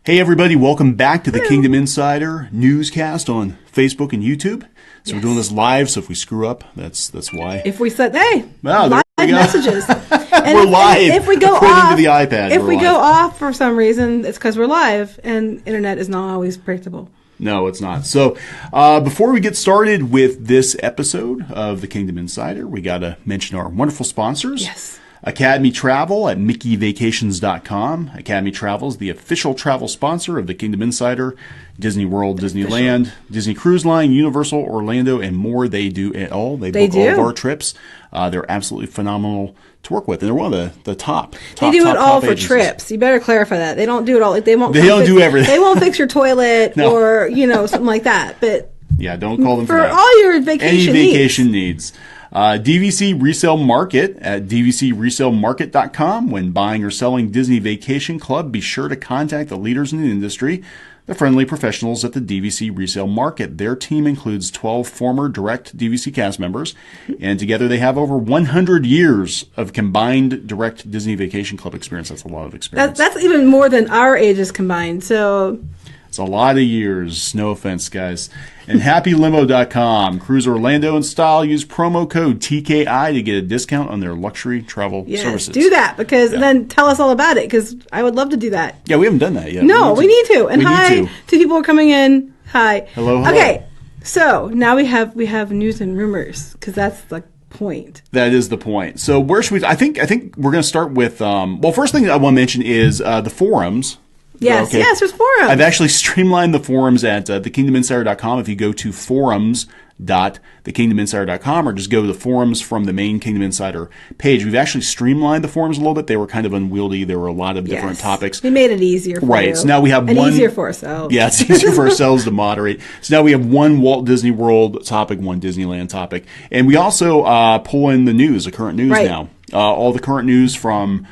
Hey everybody, welcome back to the Kingdom Insider Newscast on Facebook and YouTube. So we're doing this live, so if we screw up, that's why. If we said, hey, wow, live messages. And we're live. If we go according off, to the iPad, if we go off for some reason, it's because we're live, and internet is not always predictable. No, it's not. So before we get started with this episode of the Kingdom Insider, we got to mention our wonderful sponsors. Yes. Academy Travel at mickeyvacations.com. Academy Travel is the official travel sponsor of the Kingdom Insider, Disney World, Disneyland, Disney Cruise Line, Universal, Orlando, and more. They do it all. They book all of our trips. They're absolutely phenomenal to work with, and they're one of the top. They do it all for agencies. Trips. You better clarify that. They don't do it all. They won't. They don't do everything. They won't fix your toilet or something like that. But yeah, don't call them for that. all your vacation any vacation needs. DVC Resale Market at dvcresalemarket.com. When buying or selling Disney Vacation Club, be sure to contact the leaders in the industry, the friendly professionals at the DVC Resale Market. Their team includes 12 former direct DVC cast members, and together they have over 100 years of combined direct Disney Vacation Club experience. That's a lot of experience. That's even more than our ages combined. So it's a lot of years. No offense, guys. And happylimo.com. Cruise Orlando in style. Use promo code TKI to get a discount on their luxury travel services. Do that, because then tell us all about it, because I would love to do that. Yeah, we haven't done that yet. No, we need to. And hi to people who are coming in. Hi. Hello. Okay, so now we have news and rumors, because that's the point. That is the point. So where should we? I think we're going to start with. First thing I want to mention is the forums. Yes, there's forums. I've actually streamlined the forums at thekingdominsider.com. If you go to forums.thekingdominsider.com or just go to the forums from the main Kingdom Insider page, we've actually streamlined the forums a little bit. They were kind of unwieldy. There were a lot of different topics. We made it easier for you. So now we have easier for ourselves. Yeah, it's easier for ourselves to moderate. So now we have one Walt Disney World topic, one Disneyland topic. And we also pull in the news, the current news now. All the current news from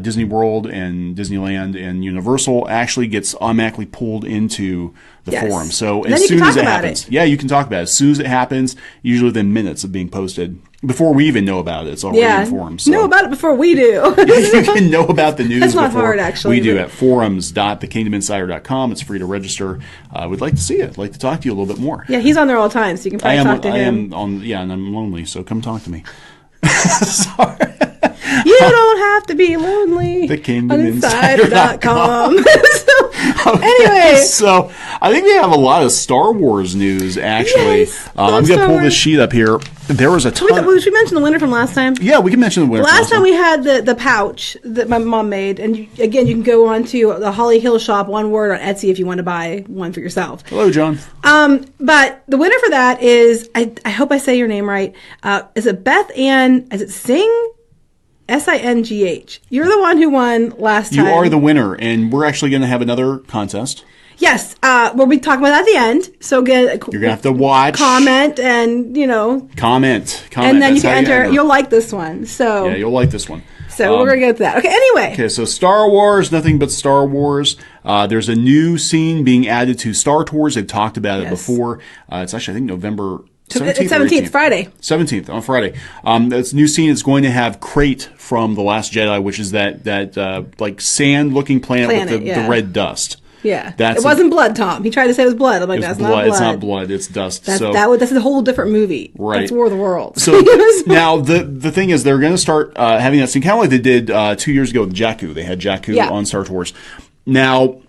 Disney World and Disneyland and Universal actually gets automatically pulled into the forum. So as soon as it happens, you can talk about it. As soon as it happens, usually within minutes of being posted, before we even know about it, it's already in the forum. So know about it before we do. You can know about the news That's not before hard, actually, we do at forums.thekingdominsider.com. It's free to register. We'd like to see you. I'd like to talk to you a little bit more. Yeah, he's on there all the time, so you can probably talk to him. And I'm lonely, so come talk to me. Sorry. You don't have to be lonely. TheKingdomInsider.com. Anyway. So I think we have a lot of Star Wars news, actually. Yes, I'm going to pull this sheet up here. There was a ton. Should we mention the winner from last time? Yeah, we can mention the winner. Last time we had the pouch that my mom made. And you can go on to the Holly Hill shop, one word, on Etsy if you want to buy one for yourself. Hello, John. But the winner for that is, I hope I say your name right. Is it Beth Ann? Is it Singh? Singh. You're the one who won last time. You are the winner, and we're actually going to have another contest. Yes, we'll be talking about that at the end. So you're going to have to watch, comment, and comment, and then you can enter. You'll like this one. So yeah, you'll like this one. So we're going to get to that. Okay. Anyway. Okay. So Star Wars, nothing but Star Wars. There's a new scene being added to Star Tours. They've talked about it before. It's actually, I think, November 17th, Friday. 17th, on Friday. This new scene is going to have Crait from The Last Jedi, which is that like sand-looking planet with the red dust. Yeah. It wasn't blood, Tom. He tried to say it was blood. I'm like, that's not blood. It's not blood. It's dust. That's a whole different movie. Right. That's War of the Worlds. So now the thing is, they're going to start having that scene, kind of like they did 2 years ago with Jakku. They had Jakku on Star Tours. Now,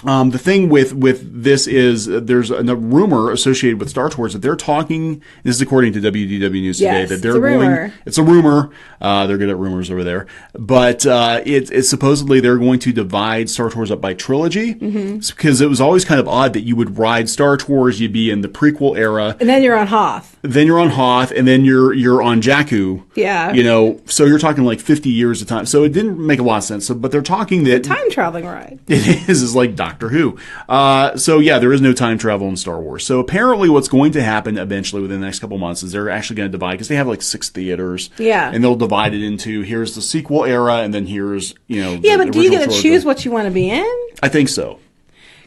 the thing with this is there's a rumor associated with Star Tours that they're talking. This is according to WDW News today. That they're going. It's a rumor. They're good at rumors over there, but it's supposedly they're going to divide Star Tours up by trilogy, because it was always kind of odd that you would ride Star Tours, you'd be in the prequel era, and then you're on Hoth. And then you're on Jakku. Yeah. So you're talking like 50 years of time. So it didn't make a lot of sense. So, but they're talking that time traveling ride. It is like Doctor Who. So yeah, there is no time travel in Star Wars. So apparently what's going to happen eventually within the next couple months is they're actually going to divide, because they have like 6 theaters. Yeah. And they'll divide it into, here's the sequel era, and then here's, Yeah, but do you get to choose what you want to be in? I think so.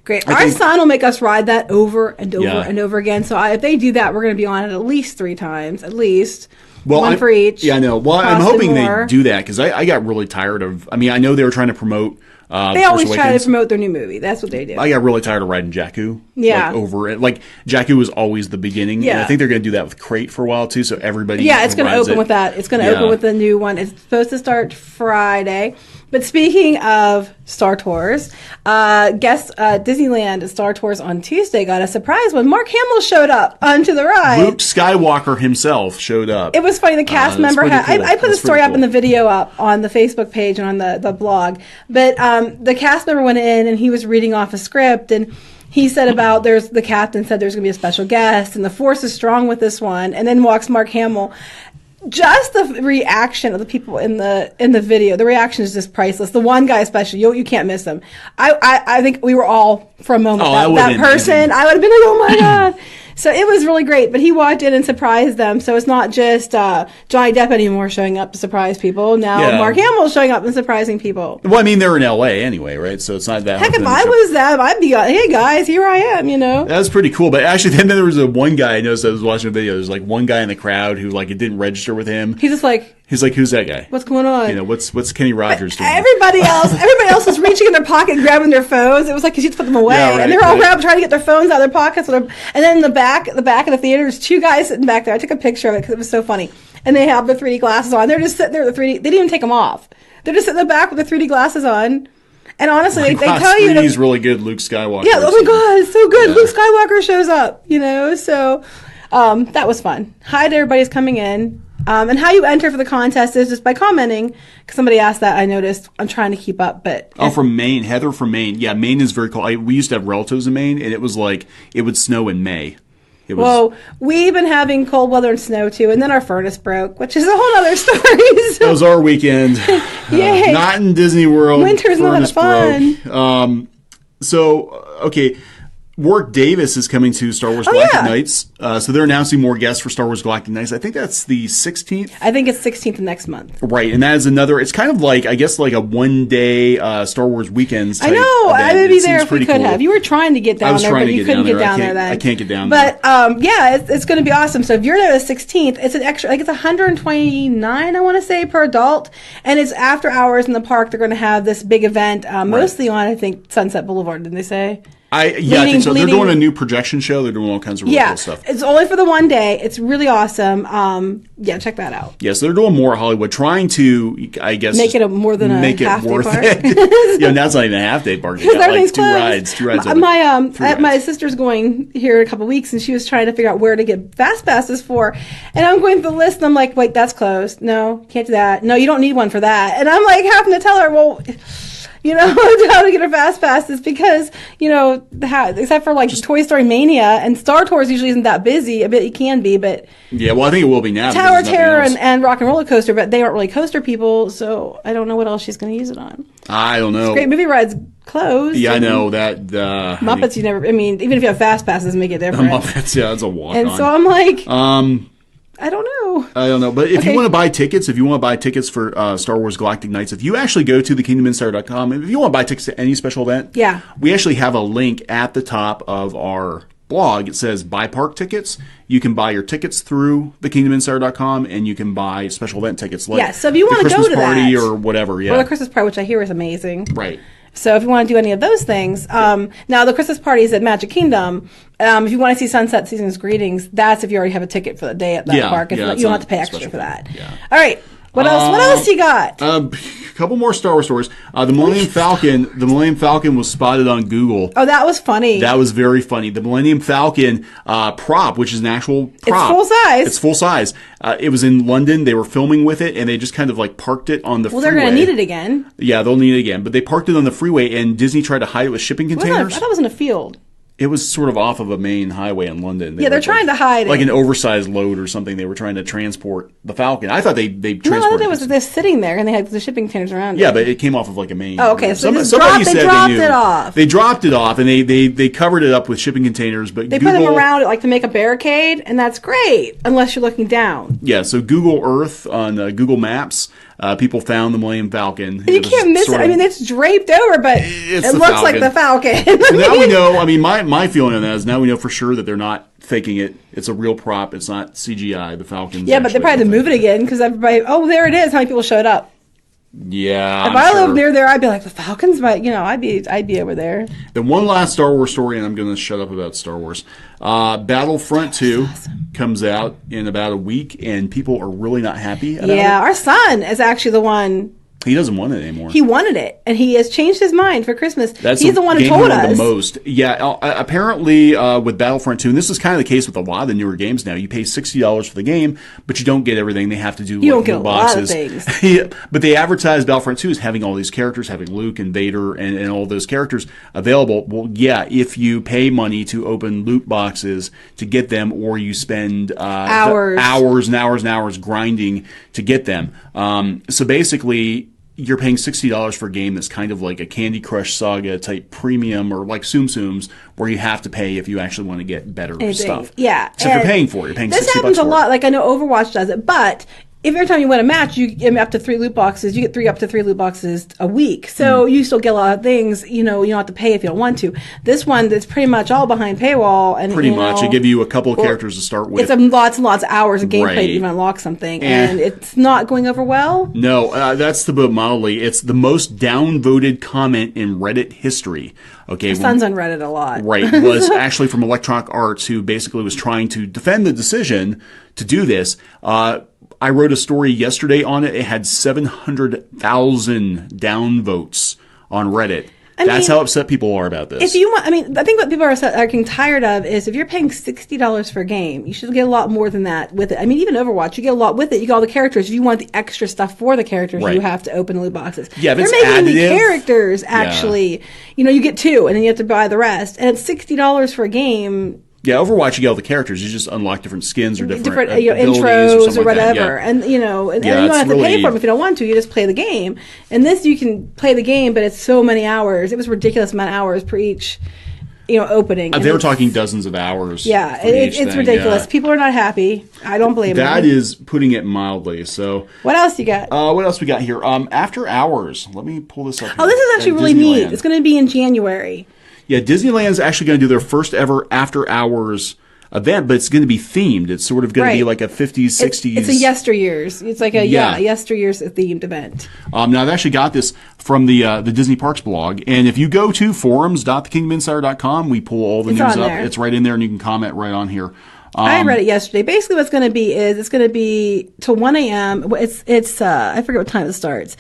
Great. Our son will make us ride that over and over and over again. So if they do that, we're going to be on it at least 3 times, at least. One for each. Yeah, I know. Well, I'm hoping they do that, because I got really tired of, I know they were trying to promote They always try to promote their new movie. That's what they do. I got really tired of riding Jakku. Yeah. Over it. Like, Jakku was always the beginning. Yeah. And I think they're going to do that with Crait for a while, too, so everybody it's going to open with that. It's going to open with the new one. It's supposed to start Friday. But speaking of Star Tours, Disneyland Star Tours on Tuesday got a surprise when Mark Hamill showed up onto the ride. Luke Skywalker himself showed up. It was funny. The cast member had... Cool. I put the story up in the video up on the Facebook page and on the blog. But the cast member went in and he was reading off a script and he said about the captain said there's going to be a special guest and the force is strong with this one. And then walks Mark Hamill. Just the reaction of the people in the video, the reaction is just priceless. The one guy especially, you can't miss him. I think we were all for a moment that person. Amazing. I would have been like, oh my God. So it was really great, but he walked in and surprised them. So it's not just Johnny Depp anymore showing up to surprise people. Now Mark Hamill's showing up and surprising people. Well, I mean, they're in L.A. anyway, right? So it's not that. Heck, if I was them, I'd be like, hey guys, here I am, That was pretty cool. But actually, then there was one guy I noticed. I was watching a video. There's like one guy in the crowd who it didn't register with him. He's like, who's that guy? What's going on? What's Kenny Rogers doing? Everybody else was reaching in their pocket and grabbing their phones. It was like, because you had to put them away. Yeah, right, and they're all trying to get their phones out of their pockets. And then in the back of the theater, there's two guys sitting back there. I took a picture of it because it was so funny. And they have the 3D glasses on. They're just sitting there with the 3D. They didn't even take them off. They're just sitting in the back with the 3D glasses on. And honestly, they tell you... He's really good, Luke Skywalker. Yeah, oh my God, it's so good. Yeah. Luke Skywalker shows up, So that was fun. Hi to everybody who's coming in. And how you enter for the contest is just by commenting. Because somebody asked that, I noticed. I'm trying to keep up, but... Oh, from Maine. Heather from Maine. Yeah, Maine is very cold. We used to have relatives in Maine, and it was like, it would snow in May. Well, we've been having cold weather and snow, too, and then our furnace broke, which is a whole other story. So. That was our weekend. Yay. Not in Disney World. Winter's not that fun. Okay... Warwick Davis is coming to Star Wars Galactic Nights. So they're announcing more guests for Star Wars Galactic Nights. I think that's the 16th. I think it's 16th next month. Right. And that is it's kind of like, I guess, like a one-day Star Wars weekends type I know. event. I would be there if we could have. You were trying to get down there, but you couldn't get down there then. I can't get down there. But, it's going to be awesome. So if you're there the 16th, it's an extra, it's $129, I want to say, per adult. And it's after hours in the park. They're going to have this big event, mostly on, I think, Sunset Boulevard, didn't they say? I think so. They're doing a new projection show. They're doing all kinds of really cool stuff. It's only for the one day. It's really awesome. Check that out. Yeah, so they're doing more at Hollywood, trying to, I guess, make it more than a half-day park. Now it's not even a half-day park. You got like two rides. My sister's going here in a couple of weeks, and she was trying to figure out where to get fast passes for. And I'm going through the list, and I'm like, wait, that's closed. No, can't do that. No, you don't need one for that. And I'm like having to tell her, well... how to get a fast pass is because, except for like Toy Story Mania and Star Tours usually isn't that busy. I bet it can be, but... Yeah, well, I think it will be now. Tower Terror and Rock and Roller Coaster, but they aren't really coaster people, so I don't know what else she's going to use it on. I don't know. Great Movie Ride's closed. Yeah, I know that. Muppets, even if you have fast passes, make it different. Muppets, yeah, that's a walk-on. And so I'm like... I don't know. But if you want to buy tickets, for Star Wars Galactic Nights, if you actually go to thekingdominsider.com, if you want to buy tickets to any special event, we actually have a link at the top of our blog. It says buy park tickets. You can buy your tickets through thekingdominsider.com, and you can buy special event tickets like so if you want to go to party that, or whatever. Or the Christmas party, which I hear is amazing. Right. So if you want to do any of those things, now the Christmas party is at Magic Kingdom. If you want to see Sunset Season's Greetings, that's if you already have a ticket for the day at that park. You don't have to pay extra for that. Yeah. All right. What else? What else you got? A couple more Star Wars stories. The Millennium Falcon. The Millennium Falcon was spotted on Google. Oh, that was funny. That was very funny. The Millennium Falcon prop, which is an actual prop. It's full size. It was in London. They were filming with it, and they just kind of like parked it on the freeway. Well, they're going to need it again. Yeah, they'll need it again. But they parked it on the freeway, and Disney tried to hide it with shipping containers. I thought it was in a field. It was sort of off of a main highway in London. They're trying to hide it. Like an oversized load or something. They were trying to transport the Falcon. I thought they transported it. No, I thought it was they're sitting there and they had the shipping containers around it. Yeah, but it came off of like a main... Oh, okay. So they dropped it off. They dropped it off, and they covered it up with shipping containers, but They put them around it like to make a barricade, and that's great, unless you're looking down. Yeah, so Google Earth on Google Maps... people found the Millennium Falcon. You can't miss it. I mean, it's draped over, but it looks like the Falcon. So now we know. I mean, my feeling on that is now we know for sure that they're not faking it. It's a real prop. It's not CGI. The Falcon. Yeah, but they probably had to move it again because everybody. Oh, there it is. How many people showed up? Yeah. If I lived near there, I'd be like the Falcons, but I'd be over there. Then one last Star Wars story, and I'm going to shut up about Star Wars. Battlefront 2 comes out in about a week, and people are really not happy about it. Yeah, our son is actually the one. He doesn't want it anymore. He wanted it, and he has changed his mind for Christmas. He's the one who told us. The most. Yeah, apparently with Battlefront 2, and this is kind of the case with a lot of the newer games now, you pay $60 for the game, but you don't get everything. They have to do you don't get a boxes. Lot of things. Yeah, but they advertise Battlefront 2 as having all these characters, having Luke and Vader and all those characters available. Well, yeah, if you pay money to open loot boxes to get them, or you spend hours and hours and hours grinding to get them. So basically, you're paying $60 for a game that's kind of like a Candy Crush Saga type premium, or like Tsum Tsums, where you have to pay if you actually want to get better stuff. Yeah. So if you're paying for it, you're paying $60 for it. This happens a lot. Like I know Overwatch does it, but if every time you win a match, you get up to 3 loot boxes. You get up to 3 loot boxes a week. So you still get a lot of things. You don't have to pay if you don't want to. This one, that's pretty much all behind paywall. And pretty much. It give you a couple of characters to start with. It's lots and lots of hours of gameplay to even unlock something. And it's not going over well. No, that's the put mildly. It's the most downvoted comment in Reddit history. Okay, My son's on Reddit a lot. Right. Was actually from Electronic Arts, who basically was trying to defend the decision to do this. I wrote a story yesterday on it. It had 700,000 downvotes on Reddit. That's how upset people are about this. If you want, I think what people are getting tired of is if you're paying $60 for a game, you should get a lot more than that with it. Even Overwatch, you get a lot with it. You get all the characters. If you want the extra stuff for the characters, you have to open loot boxes. Yeah, if they're making the characters actually. Yeah. You get 2, and then you have to buy the rest. And it's $60 for a game. Yeah, Overwatch, you get all the characters. You just unlock different skins or different intros or whatever. Like and you don't have to pay for them if you don't want to. You just play the game. And this, you can play the game, but it's so many hours. It was a ridiculous amount of hours per each opening. They were talking dozens of hours. Yeah, it's ridiculous. Yeah. People are not happy. I don't blame them. That is putting it mildly. So what else you got? What else we got here? After Hours. Let me pull this up here. Oh, this is actually really neat. It's going to be in January. Yeah, Disneyland's actually going to do their first ever After Hours event, but it's going to be themed. It's sort of going to be like a 50s, 60s. It's a yesteryears. It's like a yesteryears themed event. Now, I've actually got this from the Disney Parks blog, and if you go to forums.thekingdominsider.com, we pull all the news up. It's right in there, and you can comment right on here. I read it yesterday. Basically, what's going to be is it's going to be till 1 a.m. It's I forget what time it starts.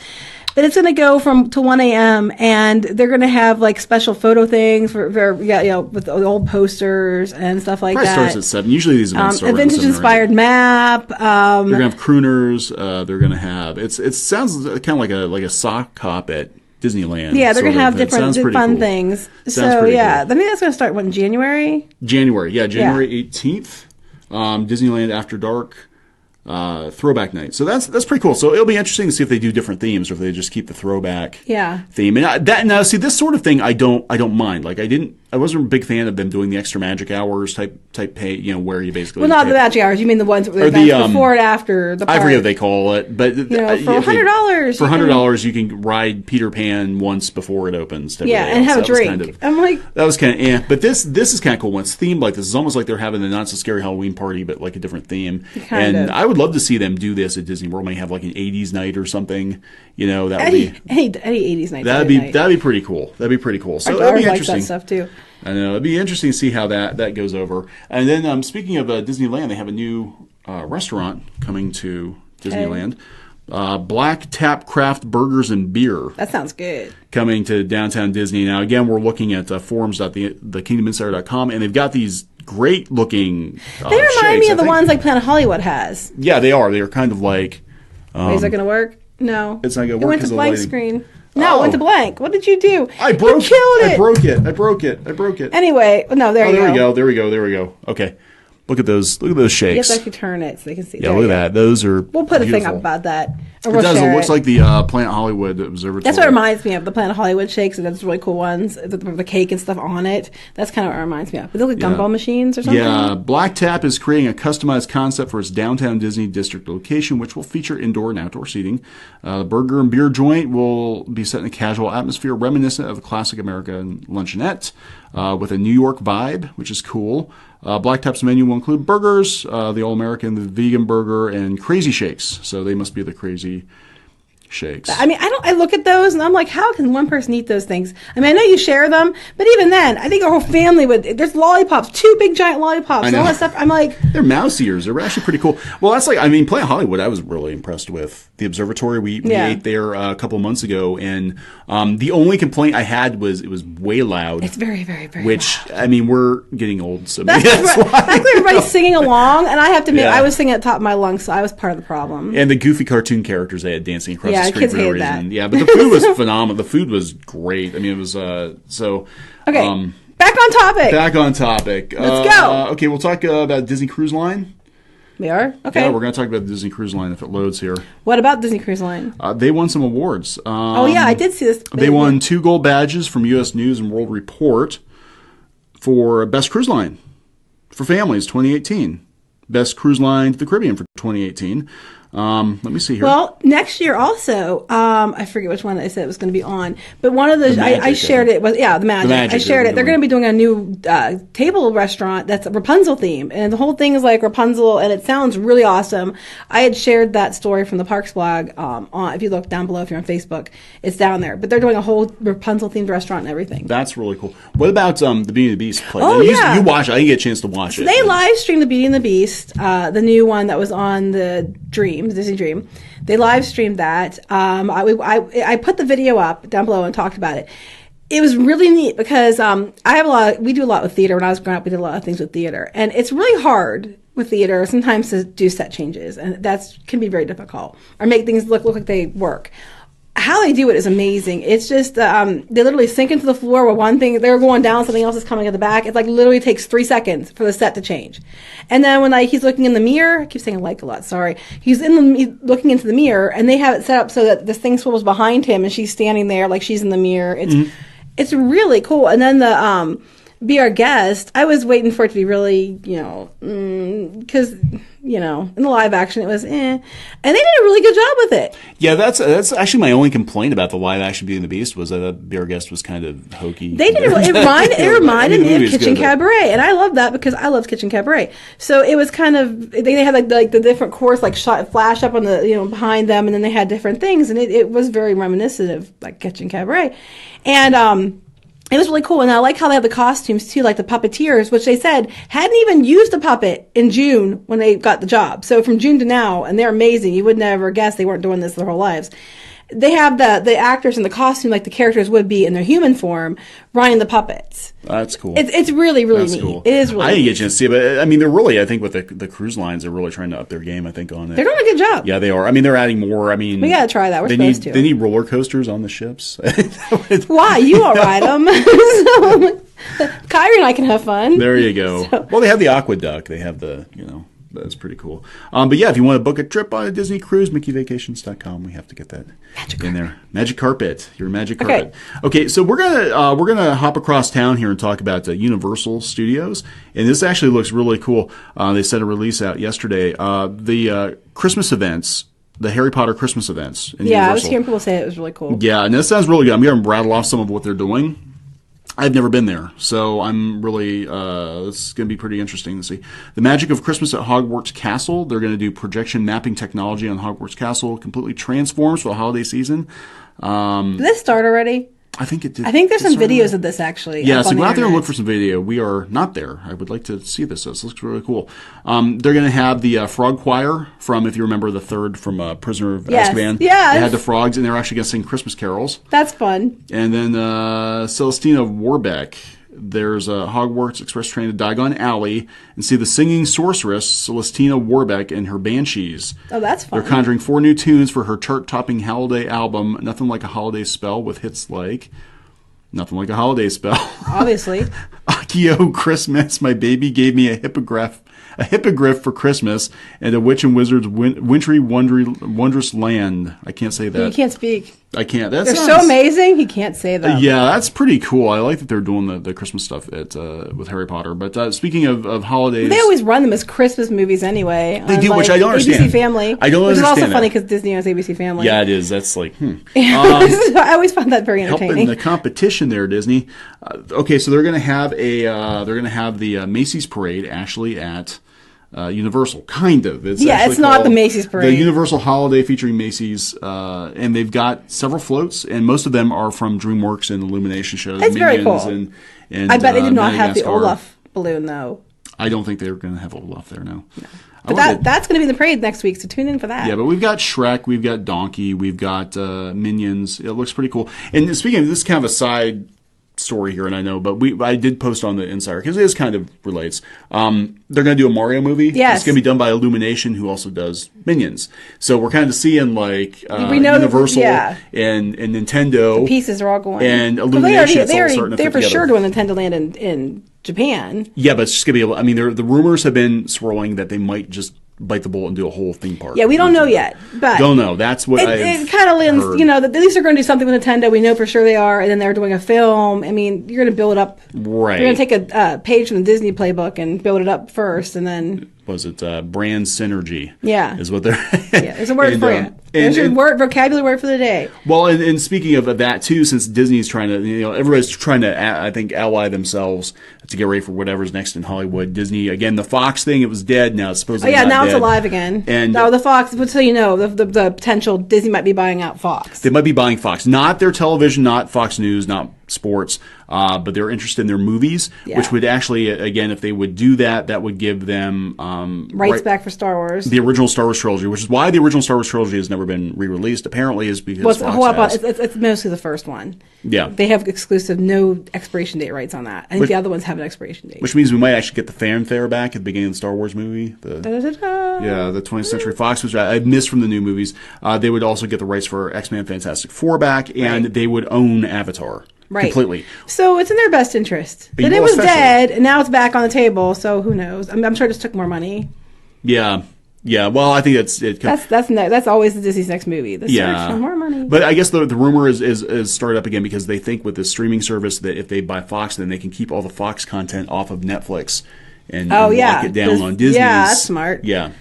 But it's going to go to 1 a.m. and they're going to have like special photo things with the old posters and stuff like that. Probably starts at 7. Usually these events start a vintage inspired map. They're going to have crooners. They're going to have it sounds kind of like a sock hop at Disneyland. Yeah, they're going to have different fun things. So yeah, cool. I think that's going to start in January. January 18th. Disneyland After Dark. Throwback night. So that's pretty cool. So it'll be interesting to see if they do different themes or if they just keep the throwback theme. And now see this sort of thing I don't mind. Like I wasn't a big fan of them doing the extra magic hours type pay, where you basically not the magic hours. You mean the ones that were before and after the park. I forget what they call it, but for $100, for $100 you can ride Peter Pan once before it opens. And have a drink. I'm like, that was kind of but this is kind of cool. When it's themed like this, it's almost like they're having the Not So Scary Halloween party, but like a different theme. I would love to see them do this at Disney World. Maybe have like an 80s night or something. That would be any 80s night. That'd be pretty cool. That'd be pretty cool. So that'd be interesting. Like that stuff too. I know it'd be interesting to see how that goes over. And then speaking of Disneyland, they have a new restaurant coming to Disneyland. Black Tap Craft Burgers and Beer. That sounds good. Coming to downtown Disney. Now again, we're looking at forums.thekingdominsider.com, and they've got these great looking. They remind me of the ones like Planet Hollywood has. Yeah, they are. They are kind of like. Wait, is that going to work? No, it's not going to work. It went to blank screen. No, it went to blank. What did you do? I killed it. I broke it. Anyway, no, there you go. There we go. Okay. Look at those shakes. You have to actually turn it so they can see. Yeah, look at that. Those are We'll put a thing up about that. It does. It looks like the Planet Hollywood Observatory. That's what it reminds me of, the Planet Hollywood shakes, and those really cool ones, the cake and stuff on it. That's kind of what it reminds me of. But they look like gumball machines or something. Yeah, Black Tap is creating a customized concept for its downtown Disney District location, which will feature indoor and outdoor seating. The burger and beer joint will be set in a casual atmosphere reminiscent of the classic American luncheonette with a New York vibe, which is cool. Black Tap's menu will include burgers, the All-American, the vegan burger, and crazy shakes. So they must be the crazy shakes. I mean, I look at those and I'm like, how can one person eat those things? I mean, I know you share them, but even then, I think our whole family would. There's lollipops, 2 big giant lollipops, and all that stuff. I'm like, they're mouse ears. They're actually pretty cool. Well, that's like, I mean, Planet Hollywood, I was really impressed with. The observatory, we ate there a couple of months ago, and the only complaint I had was it was way loud. It's very, very, very which, loud. I mean, we're getting old, so that's why. Everybody's singing along, and I have to admit, I was singing at the top of my lungs, so I was part of the problem. And the goofy cartoon characters they had dancing across the screen kids for no hated reason. that. Yeah, but the food was phenomenal. The food was great. I mean, it was so. Okay, back on topic. Back on topic. Let's go. Okay, we'll talk about Disney Cruise Line. We are? Okay. Yeah, we're going to talk about the Disney Cruise Line if it loads here. What about Disney Cruise Line? They won some awards. I did see this. They won 2 gold badges from U.S. News and World Report for Best Cruise Line for Families 2018. Best Cruise Line to the Caribbean for 2018. Let me see here. Well, next year also, I forget which one I said it was going to be on, but one of the I shared it. The Magic. I shared it. They're going to be doing a new table restaurant that's a Rapunzel theme, and the whole thing is like Rapunzel, and it sounds really awesome. I had shared that story from the Parks blog. If you look down below, if you're on Facebook, it's down there. But they're doing a whole Rapunzel themed restaurant and everything. That's really cool. What about the Beauty and the Beast play? Oh, you watch it. I didn't get a chance to watch it. They live streamed the Beauty and the Beast, the new one that was on the Disney Dream. They live streamed that. I put the video up down below and talked about it. It was really neat because we do a lot with theater. When I was growing up, we did a lot of things with theater, and it's really hard with theater sometimes to do set changes, and that can be very difficult or make things look like they work. How they do it is amazing. It's just they literally sink into the floor where one thing they're going down, something else is coming at the back. It's like literally takes 3 seconds for the set to change. And then when he's looking in the mirror, I keep saying like a lot. Sorry, he's looking into the mirror, and they have it set up so that this thing swivels behind him, and she's standing there like she's in the mirror. It's really cool. And then the Be Our Guest, I was waiting for it to be really, because, in the live action it was and they did a really good job with it. Yeah, that's actually my only complaint about the live action Beauty and the Beast was that Be Our Guest was kind of hokey. They did it reminded me of Kitchen Cabaret, and I love that because I love Kitchen Cabaret. So it was kind of, they had like the different chorus like flash up on the behind them, and then they had different things, and it was very reminiscent of like Kitchen Cabaret, and it was really cool, and I like how they have the costumes, too, like the puppeteers, which they said hadn't even used a puppet in June when they got the job. So from June to now, and they're amazing. You would never guess they weren't doing this their whole lives. They have the actors in the costume like the characters would be in their human form running the puppets. That's cool. It's really, really neat. Cool. It is really I didn't neat. get a chance to see it, but I mean, they're really, I think with the cruise lines, they're really trying to up their game, I think, on it. They're doing a good job. Yeah, they are. I mean, they're adding more. I mean, we got to try that. We're supposed to. They need roller coasters on the ships. Why? You all ride them. Kyrie and I can have fun. There you go. So. Well, they have the aqueduct. They have the, that's pretty cool. But yeah, if you want to book a trip on a Disney cruise, MickeyVacations.com. We have to get that in there. Magic carpet. Your magic carpet. Okay, so we're gonna hop across town here and talk about Universal Studios, and this actually looks really cool. They sent a release out yesterday. The Christmas events. The Harry Potter Christmas events. In Universal. I was hearing people say it was really cool. Yeah, and that sounds really good. I'm going to rattle off some of what they're doing. I've never been there, so I'm really, it's going to be pretty interesting to see. The Magic of Christmas at Hogwarts Castle. They're going to do projection mapping technology on Hogwarts Castle. Completely transforms for the holiday season. Did this start already? I think it did. I think there's some videos of this, actually. Yeah, so go out there and look for some video. We are not there. I would like to see this. This looks really cool. They're going to have the Frog Choir from, if you remember, the third from Prisoner of Azkaban. Yes. They had the frogs, and they're actually going to sing Christmas carols. That's fun. And then Celestina Warbeck. There's a Hogwarts Express train to Diagon Alley and see the singing sorceress Celestina Warbeck and her Banshees. Oh, that's fun. They're conjuring 4 new tunes for her chart-topping holiday album, Nothing Like a Holiday Spell, with hits like Nothing Like a Holiday Spell. Obviously. Akio Christmas, my baby gave me a hippogriff for Christmas, and a witch and wizard's wintry wondrous land. I can't say that. You can't speak. I can't. They're so amazing. He can't say them. Yeah, that's pretty cool. I like that they're doing the Christmas stuff with Harry Potter. But speaking of holidays, they always run them as Christmas movies anyway. They do, which I don't understand. ABC Family. I don't understand. Which is also funny because Disney owns ABC Family. Yeah, it is. That's like, I always find that very entertaining. Helping the competition there, Disney. Okay, so they're going to have the Macy's parade actually at Universal, kind of. It's not the Macy's parade. The Universal Holiday featuring Macy's, and they've got several floats, and most of them are from DreamWorks and Illumination shows. It's very cool. And I bet they did not have the Olaf balloon, though. I don't think they're going to have Olaf there, no. But that's going to be in the parade next week, so tune in for that. Yeah, but we've got Shrek, we've got Donkey, we've got Minions. It looks pretty cool. And speaking of this, is kind of a side story here, and I know, but I did post on the Insider because it is kind of relates. They're going to do a Mario movie. Yes. It's going to be done by Illumination, who also does Minions. So we're kind of seeing like we know Universal and Nintendo. The pieces are all going. And Illumination. They're for sure doing Nintendo Land in Japan. Yeah, but it's just going to be. I mean, the rumors have been swirling that they might just bite the bullet and do a whole theme park. Yeah, we don't know yet, but don't know. That's what it kind of lends. Heard. You know, that at least they're going to do something with Nintendo. We know for sure they are, and then they're doing a film. I mean, you're going to build it up. Right. You're going to take a page from the Disney playbook and build it up first, and then. Was it brand synergy? Yeah, is what they're. Yeah, there's a word for it. There's your vocabulary word for the day. Well, and speaking of that too, since Disney's trying to, everybody's trying to, I think, ally themselves to get ready for whatever's next in Hollywood. Disney again, the Fox thing, it was dead. Now it's supposedly now dead. It's alive again. And now the Fox, so you know, the potential Disney might be buying out Fox. They might be buying Fox, not their television, not Fox News, not sports, but they're interested in their movies, which would actually, again, if they would do that, that would give them rights back for Star Wars, the original Star Wars trilogy, which is why the original Star Wars trilogy has never been re-released. Apparently, is because it's mostly the first one. Yeah, they have exclusive, no expiration date rights on that. I think the other ones have an expiration date, which means we might actually get the fanfare back at the beginning of the Star Wars movie. The 20th Century Fox, which I missed from the new movies. They would also get the rights for X-Men, Fantastic Four back, and they would own Avatar. Right. Completely. So it's in their best interest. But it was dead, and now it's back on the table, so who knows? I'm sure it just took more money. Yeah. Yeah, well, I think that's always the Disney's next movie. The search for more money. But I guess the rumor is started up again because they think with this streaming service that if they buy Fox, then they can keep all the Fox content off of Netflix and lock it down on Disney. Yeah, that's smart. Yeah.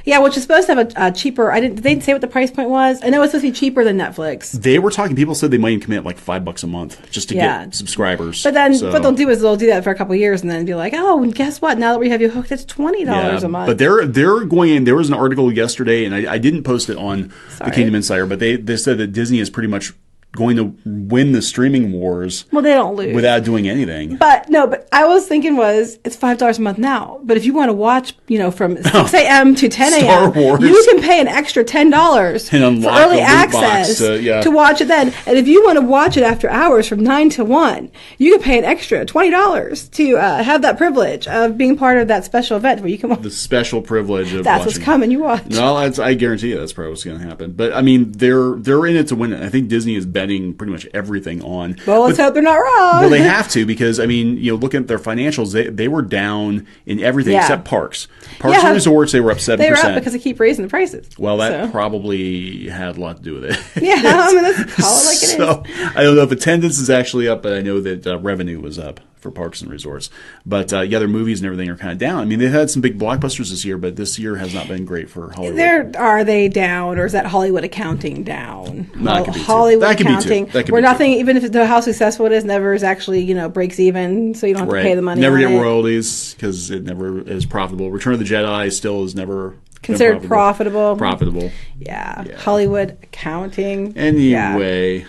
Yeah, which is supposed to have a cheaper. Did they say what the price point was? I know it's supposed to be cheaper than Netflix. They were talking. People said they might even commit like $5 a month just to get subscribers. But then, what they'll do is they'll do that for a couple of years and then be like, oh, and guess what? Now that we have you hooked, it's $20 a month. But they're going in. There was an article yesterday, and I didn't post it on the Kingdom Insider, but they said that Disney is pretty much going to win the streaming wars. Well, they don't lose without doing anything. But I was thinking it's $5 a month now. But if you want to watch, from 6 a.m. to 10 a.m., you can pay an extra $10 for early access to watch it then. And if you want to watch it after hours from 9 to 1, you can pay an extra $20 to have that privilege of being part of that special event where you can watch. The special privilege of that's watching. What's coming. You watch. No, I guarantee you that's probably what's going to happen. But I mean, they're in it to win it. I think Disney is betting pretty much everything on. Well, let's hope they're not wrong. Well, they have to because looking at their financials, they were down in everything except parks. Parks and resorts, they were up 7%. They were up because they keep raising the prices. Well, that probably had a lot to do with it. Yeah, let's call it like it is. So I don't know if attendance is actually up, but I know that revenue was up for parks and resorts. But their movies and everything are kind of down. I mean, they've had some big blockbusters this year, but this year has not been great for Hollywood. Are they down, or is that Hollywood accounting down? No, Hollywood accounting, where nothing, even if how successful it is, never is actually breaks even, so you don't have to pay the money. Never get royalties because it never is profitable. Return of the Jedi still is never considered profitable. Yeah. Hollywood accounting. Anyway,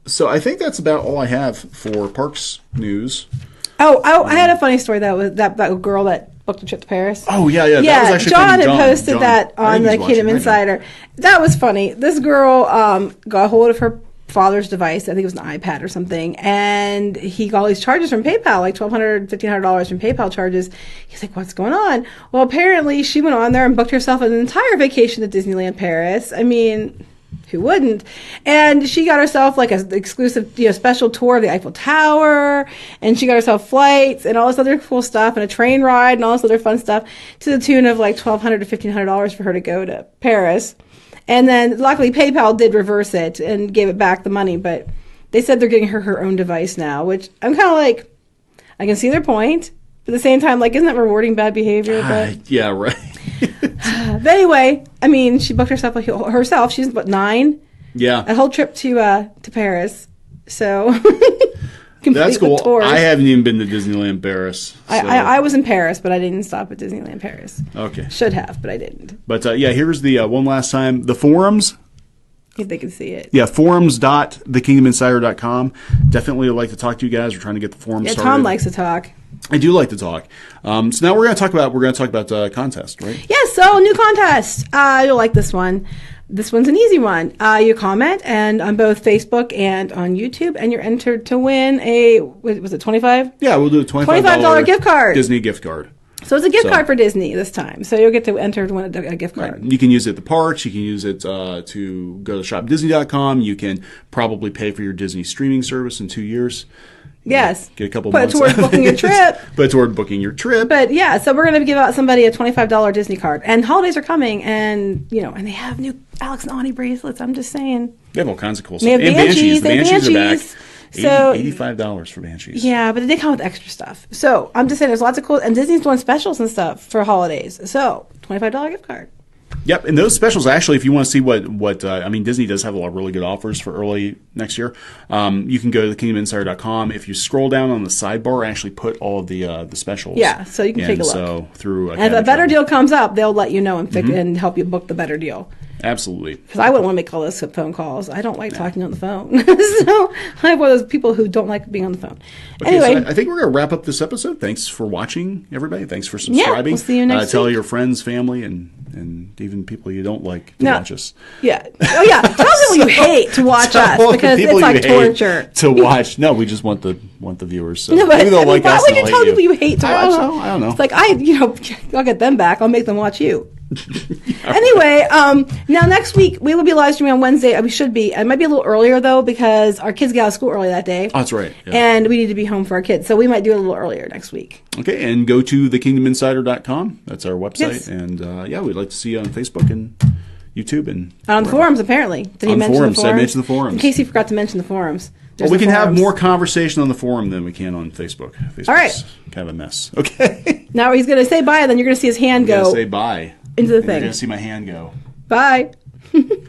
so I think that's about all I have for parks news. I had a funny story that was that girl that booked a trip to Paris. Oh yeah. That was actually John had posted that on the Kingdom Insider. That was funny. This girl got hold of her father's device. I think it was an iPad or something, and he got all these charges from PayPal, like $1,200, $1,500 from PayPal charges. He's like, what's going on? Well, apparently she went on there and booked herself an entire vacation to Disneyland Paris. I mean, who wouldn't? And she got herself like an exclusive, special tour of the Eiffel Tower, and she got herself flights and all this other cool stuff, and a train ride and all this other fun stuff to the tune of like $1,200 to $1,500 for her to go to Paris. And then luckily PayPal did reverse it and gave it back the money, but they said they're getting her own device now, which I'm kind of like, I can see their point. But at the same time, like, isn't that rewarding bad behavior? But yeah, right. But anyway, I mean, she booked herself. She's 9. Yeah, a whole trip to Paris. So That's cool. I haven't even been to Disneyland Paris. So. I was in Paris, but I didn't stop at Disneyland Paris. Okay. Should have, but I didn't. But here's the one last time. The forums. If they can see it. Yeah, forums.thekingdominsider.com. Definitely would like to talk to you guys. We're trying to get the forums started. Tom likes to talk. I do like to talk. So now we're going to talk about contest, right? Yes. So new contest. You'll like this one. This one's an easy one. You comment and on both Facebook and on YouTube, and you're entered to win was it $25? Yeah, we'll do a $25 gift card. Disney gift card. So it's a gift card for Disney this time. So you'll get to enter to win a gift card. Right. You can use it at the parks. You can use it to go to shopdisney.com. You can probably pay for your Disney streaming service in 2 years. Yes. Get a couple months. Put it towards booking your trip. Put it toward booking your trip. But yeah, so we're going to give out somebody a $25 Disney card. And holidays are coming, and and they have new Alex and Ani bracelets. I'm just saying. They have all kinds of cool stuff. They have Banshees. The Banshees are back. So $85 for Banshees. Yeah, but they come with extra stuff. So I'm just saying there's lots of cool, and Disney's doing specials and stuff for holidays. So $25 gift card. Yep, and those specials actually, if you want to see what Disney does have a lot of really good offers for early next year. You can go to thekingdominsider.com. If you scroll down on the sidebar, actually put all of the specials. Yeah, so you can take a look. So through and if a better deal comes up, they'll let you know and help you book the better deal. Absolutely. Because I wouldn't want to make all those phone calls. I don't like talking on the phone. So I'm one of those people who don't like being on the phone. Okay, anyway. So I think we're going to wrap up this episode. Thanks for watching, everybody. Thanks for subscribing. We'll see you next week. Tell your friends, family, and even people you don't like to watch us. Yeah. Oh, yeah. Tell people you hate to watch us because it's like torture. To watch. No, we just want the viewers. So no, but maybe they'll like us. Why would you tell people you hate to watch? I don't know. It's like I'll get them back. I'll make them watch you. Anyway, now next week we will be live streaming on Wednesday. We should be. It might be a little earlier though because our kids get out of school early that day. Oh, that's right. Yeah. And we need to be home for our kids, so we might do it a little earlier next week. Okay, and go to thekingdominsider.com. That's our website, yes. And we'd like to see you on Facebook and YouTube and on the forums. Apparently, did he mention the forums? I mentioned the forums. In case he forgot to mention the forums. Well, we can have more conversation on the forum than we can on Facebook. Facebook's all right. Kind of a mess. Okay. Now he's going to say bye, and then you're going to see his hand go. Say bye. Into the thing. You're going to see my hand go. Bye.